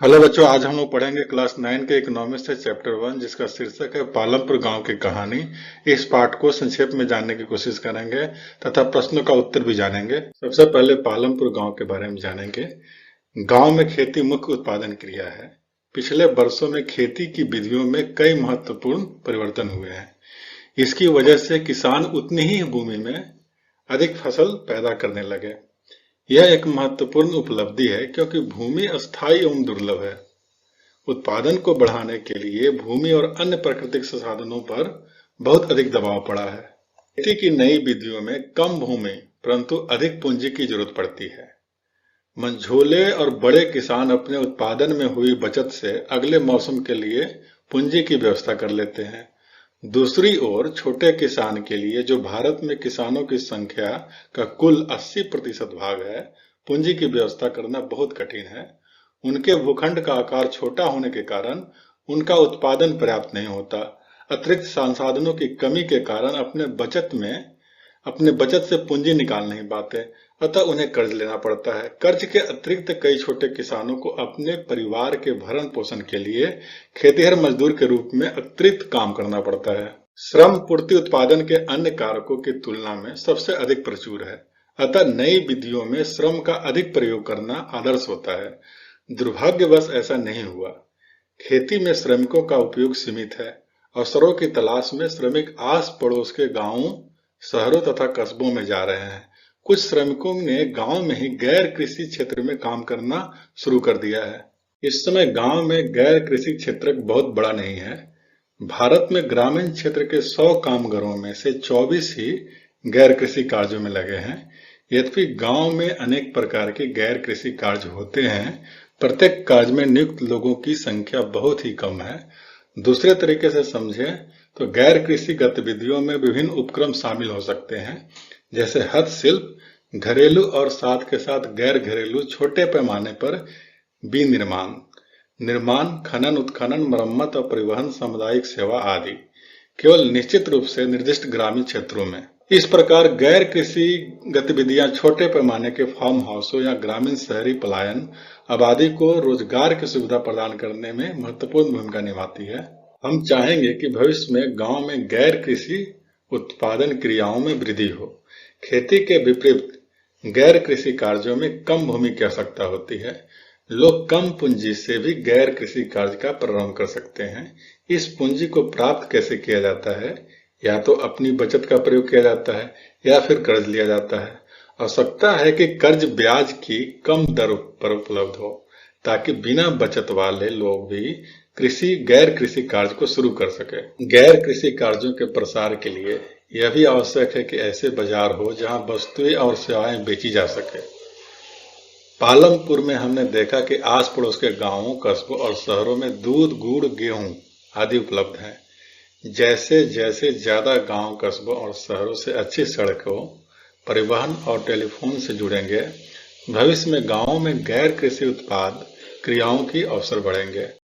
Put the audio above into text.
Hello बच्चों, आज हम लोग पढ़ेंगे क्लास 9 के इकोनॉमिक्स से चैप्टर 1, जिसका शीर्षक है पालमपुर गांव की कहानी। इस पाठ को संक्षेप में जानने की कोशिश करेंगे तथा प्रश्नों का उत्तर भी जानेंगे। सबसे पहले पालमपुर गांव के बारे में जानेंगे। गांव में खेती मुख्य उत्पादन क्रिया है। पिछले वर्षों में खेती की विधियों में कई महत्वपूर्ण परिवर्तन हुए हैं। इसकी वजह से किसान उतनी ही भूमि में अधिक फसल पैदा करने लगे। यह एक महत्वपूर्ण उपलब्धि है क्योंकि भूमि अस्थायी एवं दुर्लभ है। उत्पादन को बढ़ाने के लिए भूमि और अन्य प्राकृतिक संसाधनों पर बहुत अधिक दबाव पड़ा है। खेती की नई विधियों में कम भूमि परंतु अधिक पूंजी की जरूरत पड़ती है। मंझोले और बड़े किसान अपने उत्पादन में हुई बचत से अगले मौसम के लिए पूंजी की व्यवस्था कर लेते हैं। दूसरी ओर छोटे किसान के लिए, जो भारत में किसानों की संख्या का कुल 80% भाग है, पूंजी की व्यवस्था करना बहुत कठिन है। उनके भूखंड का आकार छोटा होने के कारण उनका उत्पादन पर्याप्त नहीं होता। अतिरिक्त संसाधनों की कमी के कारण अपने बचत से पूंजी निकाल नहीं पाते, अतः उन्हें कर्ज लेना पड़ता है। कर्ज के अतिरिक्त कई छोटे किसानों को अपने परिवार के भरण पोषण के लिए खेतिहर मजदूर के रूप में अतिरिक्त काम करना पड़ता है। श्रम पूर्ति उत्पादन के अन्य कारकों की तुलना में सबसे अधिक प्रचुर है, अतः नई विधियों में श्रम का अधिक प्रयोग करना आदर्श होता है। दुर्भाग्यवश ऐसा नहीं हुआ। खेती में श्रमिकों का उपयोग सीमित है। अवसरों की तलाश में श्रमिक आस पड़ोस के गांवों, शहरों तथा कस्बों में जा रहे हैं। कुछ श्रमिकों ने गांव में ही गैर कृषि क्षेत्र में काम करना शुरू कर दिया है। इस समय गांव में गैर कृषि क्षेत्र बहुत बड़ा नहीं है। भारत में ग्रामीण क्षेत्र के 100 कामगारों में से 24 ही गैर कृषि कार्यों में लगे हैं। यद्यपि गांव में अनेक प्रकार के गैर कृषि कार्य होते हैं, प्रत्येक कार्य में नियुक्त लोगों की संख्या बहुत ही कम है। दूसरे तरीके से समझें तो गैर कृषि गतिविधियों में विभिन्न उपक्रम शामिल हो सकते हैं, जैसे हस्तशिल्प, घरेलू और साथ के साथ गैर घरेलू छोटे पैमाने पर विनिर्माण, निर्माण, खनन, उत्खनन, मरम्मत और परिवहन, सामुदायिक सेवा आदि, केवल निश्चित रूप से निर्दिष्ट ग्रामीण क्षेत्रों में। इस प्रकार गैर कृषि गतिविधियां छोटे पैमाने के फार्म हाउसों या ग्रामीण शहरी पलायन आबादी को रोजगार की सुविधा प्रदान करने में महत्वपूर्ण भूमिका निभाती है। हम चाहेंगे कि भविष्य में गांव में गैर कृषि उत्पादन क्रियाओं में वृद्धि हो। खेती के विपरीत गैर कृषि कार्यों में कम भूमि की आवश्यकता होती है। लोग कम पूंजी से भी गैर कृषि कार्य का प्रारंभ कर सकते हैं। इस पूंजी को प्राप्त कैसे किया जाता है? या तो अपनी बचत का प्रयोग किया जाता है या फिर कर्ज लिया जाता है। आवश्यकता है कि कर्ज ब्याज की कम दर पर उपलब्ध हो, ताकि बिना बचत वाले लोग भी गैर कृषि कार्य को शुरू कर सके। गैर कृषि कार्यों के प्रसार के लिए यह भी आवश्यक है कि ऐसे बाजार हो जहां वस्तुएं और सेवाएं बेची जा सके। पालमपुर में हमने देखा कि आस पड़ोस के गांवों, कस्बों और शहरों में दूध, गुड़, गेहूं आदि उपलब्ध हैं। जैसे जैसे ज्यादा गांव, कस्बों और शहरों से अच्छी सड़कों, परिवहन और टेलीफोन से जुड़ेंगे, भविष्य में गांवों में गैर कृषि उत्पाद क्रियाओं की अवसर बढ़ेंगे।